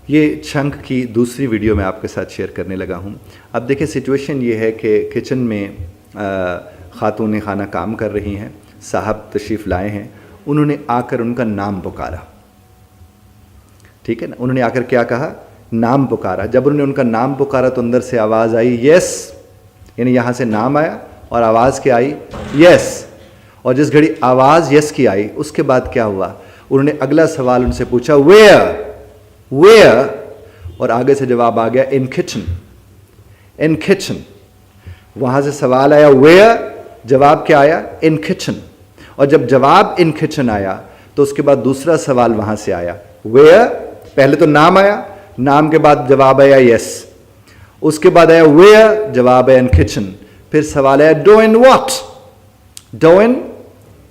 یہ چنک کی دوسری ویڈیو میں آپ کے ساتھ شیئر کرنے لگا ہوں. اب دیکھیں سچویشن یہ ہے کہ کچن میں خاتون خانہ کام کر رہی ہیں, صاحب تشریف لائے ہیں, انہوں نے آ کر ان کا نام پکارا. ٹھیک ہے نا, انہوں نے آ کر کیا کہا؟ نام پکارا. جب انہوں نے ان کا نام پکارا تو اندر سے آواز آئی یس, یعنی یہاں سے نام آیا اور آواز کیا آئی؟ یس. اور جس گھڑی آواز یس کی آئی اس کے بعد کیا ہوا؟ انہوں نے اگلا سوال ان سے پوچھا ویئر, اور آگے سے جواب آ گیا ان کچن. وہاں سے سوال آیا ویئر, جواب کیا آیا؟ ان کچن. اور جب جواب ان کچن آیا تو اس کے بعد دوسرا سوال وہاں سے آیا ویئر. پہلے تو نام آیا, نام کے بعد جواب آیا یس, اس کے بعد آیا ویئر, جواب آیا ان کچن. پھر سوال آیا ڈوئنگ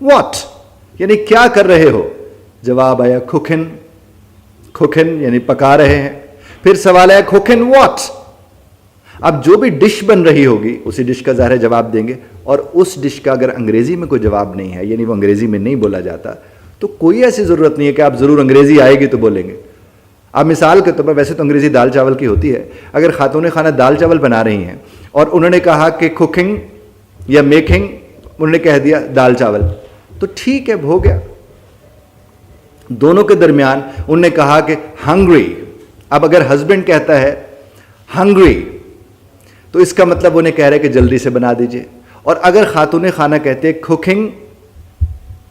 واٹ, یعنی کیا کر رہے ہو؟ جواب آیا کوکنگ یعنی پکا رہے ہیں. پھر سوال آیا کوکنگ واٹ. اب جو بھی ڈش بن رہی ہوگی اسی ڈش کا ظاہر جواب دیں گے, اور اس ڈش کا اگر انگریزی میں کوئی جواب نہیں ہے, یعنی وہ انگریزی میں نہیں بولا جاتا, تو کوئی ایسی ضرورت نہیں ہے کہ آپ ضرور انگریزی آئے گی تو بولیں گے. آپ مثال کے طور پر, ویسے تو انگریزی دال چاول کی ہوتی ہے, اگر خاتون خانہ دال چاول بنا رہی ہیں اور انہوں نے کہا کہ کوکنگ یا میکنگ, انہوں نے کہہ دیا دال چاول, تو ٹھیک ہے, ہو گیا. دونوں کے درمیان انہوں نے کہا کہ ہنگری. اب اگر ہسبینڈ کہتا ہے ہنگری تو اس کا مطلب انہیں کہہ رہے کہ جلدی سے بنا دیجئے. اور اگر خاتون خانہ کہتے ہیں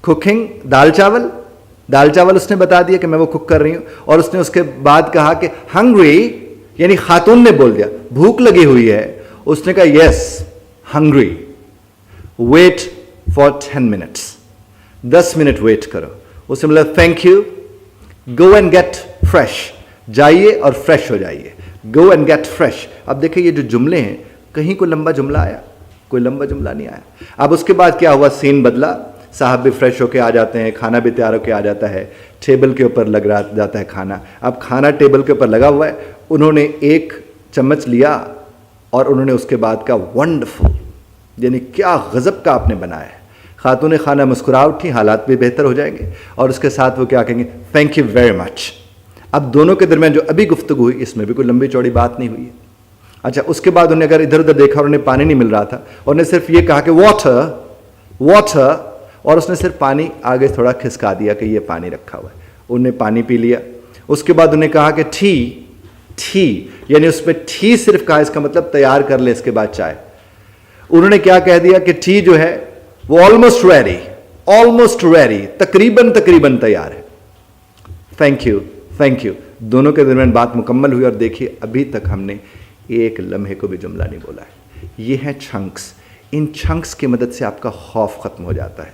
کوکنگ دال چاول اس نے بتا دیا کہ میں وہ کوک کر رہی ہوں, اور اس نے اس کے بعد کہا کہ ہنگری, یعنی خاتون نے بول دیا بھوک لگی ہوئی ہے, اس نے کہا yes hungry, wait for 10 minutes, 10 minute wait کرو. اس سے مطلب thank you, go and get fresh, جائیے اور فریش ہو جائیے, گو اینڈ گیٹ فریش. اب دیکھیں یہ جو جملے ہیں, کہیں کوئی لمبا جملہ آیا؟ کوئی لمبا جملہ نہیں آیا. اب اس کے بعد کیا ہوا؟ سین بدلا, صاحب بھی فریش ہو کے آ جاتے ہیں, کھانا بھی تیار ہو کے آ جاتا ہے, ٹیبل کے اوپر لگ جاتا ہے کھانا. اب کھانا ٹیبل کے اوپر لگا ہوا ہے, انہوں نے ایک چمچ لیا اور انہوں نے اس کے بعد کہا ونڈرفل, یعنی کیا غضب کا آپ نے بنایا ہے. خاتون خانہ مسکرا اٹھی, حالات بھی بہتر ہو جائیں گے, اور اس کے ساتھ وہ کیا کہیں گے؟ Thank you very much. اب دونوں کے درمیان جو ابھی گفتگو ہوئی اس میں بھی کوئی لمبی چوڑی بات نہیں ہوئی ہے. اچھا, اس کے بعد انہیں اگر ادھر ادھر دیکھا اور انہیں پانی نہیں مل رہا تھا, اور انہیں صرف یہ کہا کہ واٹر, اور اس نے صرف پانی آگے تھوڑا کھسکا دیا کہ یہ پانی رکھا ہوا ہے, انہوں نے پانی پی لیا. اس کے بعد انہیں کہا کہ ٹھی, یعنی اس میں ٹھی صرف کہا, اس کا مطلب تیار کر لے اس کے بعد چائے. انہوں نے کیا کہہ دیا کہ ٹھی جو ہے وہ آلموسٹ ریڈی, تقریباً تیار ہے. Thank you. دونوں کے درمیان بات مکمل ہوئی, اور دیکھیے ابھی تک ہم نے ایک لمحے کو بھی جملہ نہیں بولا ہے. یہ ہیں چنکس. ان چنکس کی مدد سے آپ کا خوف ختم ہو جاتا ہے.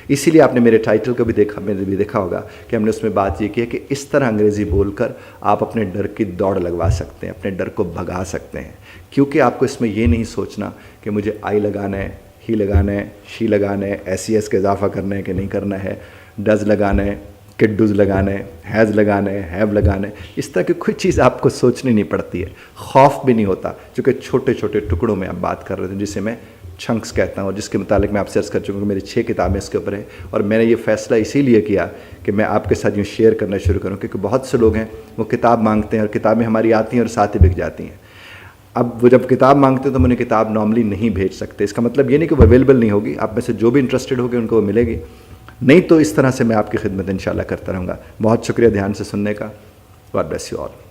اسی لیے آپ نے میرے ٹائٹل کو بھی دیکھا ہوگا کہ ہم نے اس میں بات یہ کی ہے کہ اس طرح انگریزی بول کر آپ اپنے ڈر کی دوڑ لگوا سکتے ہیں, اپنے ڈر کو بھگا سکتے ہیں. کیونکہ آپ کو اس میں یہ نہیں سوچنا کہ مجھے آئی لگانا ہے, ہی لگانا ہے, شی لگانا ہے, ایس کا اضافہ کرنا ہے کہ نہیں کرنا ہے, ڈز لگانا ہے کہ ڈز لگانا ہے, ہیز لگانا ہے, ہیو لگانا ہے. اس طرح کی کوئی چیز آپ کو سوچنی نہیں پڑتی ہے, خوف بھی نہیں ہوتا, چونکہ چھوٹے چھوٹے ٹکڑوں میں آپ بات کر رہے تھے, جسے میں چنکس کہتا ہوں, جس کے متعلق میں آپ سے عرض کر چکا ہوں کہ میری 6 کتابیں اس کے اوپر ہیں. اور میں نے یہ فیصلہ اسی لیے کیا کہ میں آپ کے ساتھ یوں شیئر کرنا شروع کروں, کیونکہ بہت سے لوگ ہیں وہ کتاب مانگتے ہیں اور کتابیں ہماری آتی ہیں اور ساتھ ہی بک جاتی ہیں. اب وہ جب کتاب مانگتے ہیں تو ہم انہیں کتاب نارملی نہیں بھیج سکتے. اس کا مطلب یہ نہیں کہ وہ اویلیبل نہیں ہوگی, آپ میں سے جو بھی انٹرسٹڈ ہوگے ان کو وہ ملے گی, نہیں تو اس طرح سے میں آپ کی خدمت انشاءاللہ کرتا رہوں گا. بہت شکریہ دھیان سے سننے کا. God bless you all.